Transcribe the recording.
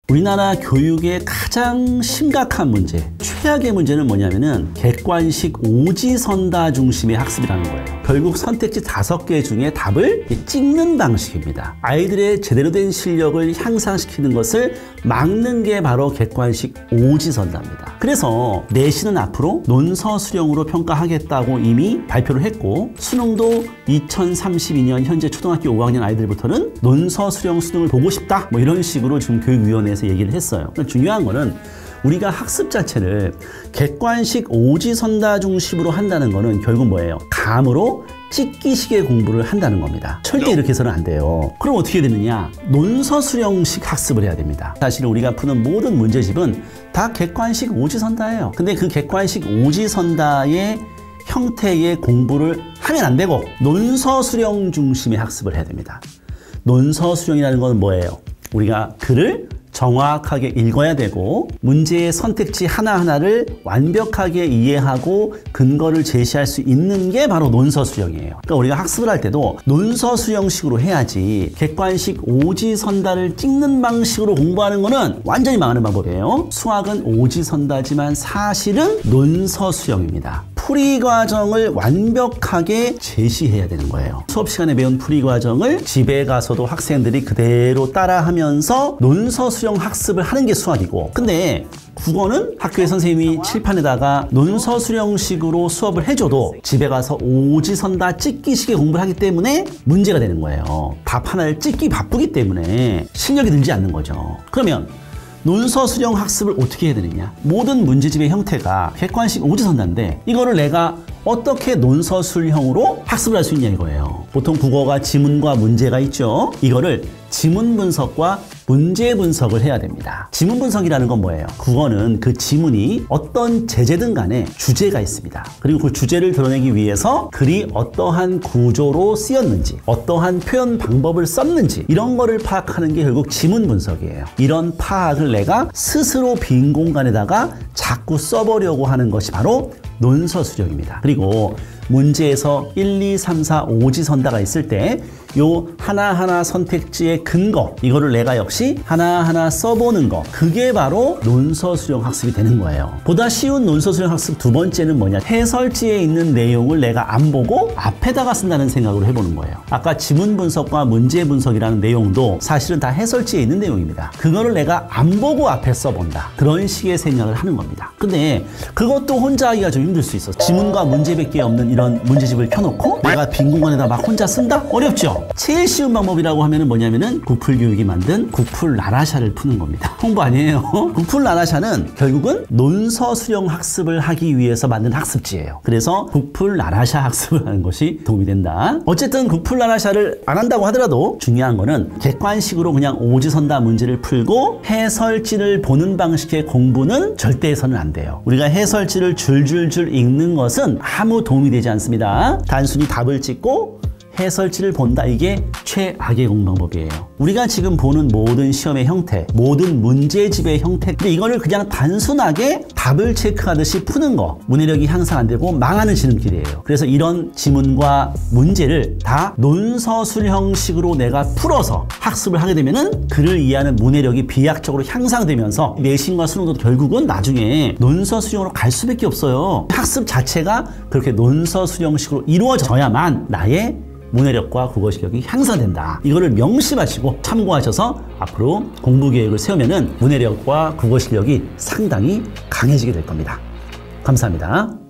우리나라 교육의 가장 심각한 문제, 최악의 문제는 뭐냐면은 객관식 오지선다 중심의 학습이라는 거예요. 결국 선택지 5개 중에 답을 찍는 방식입니다. 아이들의 제대로 된 실력을 향상시키는 것을 막는 게 바로 객관식 오지선다입니다. 그래서 내신은 앞으로 논서 수령으로 평가하겠다고 이미 발표를 했고, 수능도 2032년 현재 초등학교 5학년 아이들부터는 논서 수령 수능을 보고 싶다, 뭐 이런 식으로 지금 교육위원회에서 얘기를 했어요. 중요한 거는 우리가 학습 자체를 객관식 오지선다 중심으로 한다는 거는 결국 뭐예요? 감으로 찍기식의 공부를 한다는 겁니다. 절대 이렇게 해서는 안 돼요. 그럼 어떻게 되느냐? 논서 수령식 학습을 해야 됩니다. 사실 우리가 푸는 모든 문제집은 다 객관식 오지선다예요. 근데 그 객관식 오지선다의 형태의 공부를 하면 안 되고 논서 수령 중심의 학습을 해야 됩니다. 논서 수령이라는 건 뭐예요? 우리가 글을 정확하게 읽어야 되고 문제의 선택지 하나하나를 완벽하게 이해하고 근거를 제시할 수 있는 게 바로 논서 수령이에요. 그러니까 우리가 학습을 할 때도 논서 수령식으로 해야지 객관식 오지선다를 찍는 방식으로 공부하는 거는 완전히 망하는 방법이에요. 수학은 오지선다지만 사실은 논서 수령입니다. 풀이 과정을 완벽하게 제시해야 되는 거예요. 수업 시간에 배운 풀이 과정을 집에 가서도 학생들이 그대로 따라하면서 논서 수령 학습을 하는 게 수학이고, 근데 국어는 학교에 선생님이 칠판에다가 논서 수령식으로 수업을 해줘도 집에 가서 오지선다 찍기식의 공부를 하기 때문에 문제가 되는 거예요. 답 하나를 찍기 바쁘기 때문에 실력이 늘지 않는 거죠. 그러면 논서 수령 학습을 어떻게 해야 되느냐? 모든 문제집의 형태가 객관식 오지선다인데 이거를 내가 어떻게 논서 수령으로 학습을 할 수 있냐 이거예요. 보통 국어가 지문과 문제가 있죠. 이거를 지문 분석과 문제 분석을 해야 됩니다. 지문 분석이라는 건 뭐예요? 국어는 그 지문이 어떤 제재든 간에 주제가 있습니다. 그리고 그 주제를 드러내기 위해서 글이 어떠한 구조로 쓰였는지, 어떠한 표현 방법을 썼는지 이런 거를 파악하는 게 결국 지문 분석이에요. 이런 파악을 내가 스스로 빈 공간에다가 자꾸 써보려고 하는 것이 바로 논서 수령입니다. 그리고 문제에서 1, 2, 3, 4, 오지선다가 있을 때 요 하나하나 선택지의 근거, 이거를 내가 역시 하나하나 써보는 거, 그게 바로 논서 수령 학습이 되는 거예요. 보다 쉬운 논서 수령 학습 두 번째는 뭐냐? 해설지에 있는 내용을 내가 안 보고 앞에다가 쓴다는 생각으로 해보는 거예요. 아까 지문 분석과 문제 분석이라는 내용도 사실은 다 해설지에 있는 내용입니다. 그거를 내가 안 보고 앞에 써본다, 그런 식의 생각을 하는 겁니다. 근데 그것도 혼자 하기가 좀 힘들 수 있어. 지문과 문제밖에 없는 이런 문제집을 켜놓고 내가 빈 공간에다 막 혼자 쓴다? 어렵죠? 제일 쉬운 방법이라고 하면은 뭐냐면은 국풀교육이 만든 국풀나라샤를 푸는 겁니다. 홍보 아니에요. 국풀나라샤는 결국은 논서 수령 학습을 하기 위해서 만든 학습지예요. 그래서 국풀나라샤 학습을 하는 것이 도움이 된다. 어쨌든 국풀나라샤를 안 한다고 하더라도 중요한 거는 객관식으로 그냥 오지선다 문제를 풀고 해설지를 보는 방식의 공부는 절대 해서는 안 돼요. 우리가 해설지를 줄줄줄 읽는 것은 아무 도움이 되지 않습니다. 단순히 답을 찍고 해설지를 본다, 이게 최악의 공부 방법이에요. 우리가 지금 보는 모든 시험의 형태, 모든 문제집의 형태, 근데 이거를 그냥 단순하게 답을 체크하듯이 푸는 거, 문해력이 향상 안 되고 망하는 지름길이에요. 그래서 이런 지문과 문제를 다 논서 수령식으로 내가 풀어서 학습을 하게 되면은 글을 이해하는 문해력이 비약적으로 향상되면서 내신과 수능도 결국은 나중에 논서 수령으로 갈 수밖에 없어요. 학습 자체가 그렇게 논서 수령식으로 이루어져야만 나의 문해력과 국어 실력이 향상된다. 이거를 명심하시고 참고하셔서 앞으로 공부 계획을 세우면은 문해력과 국어 실력이 상당히 강해지게 될 겁니다. 감사합니다.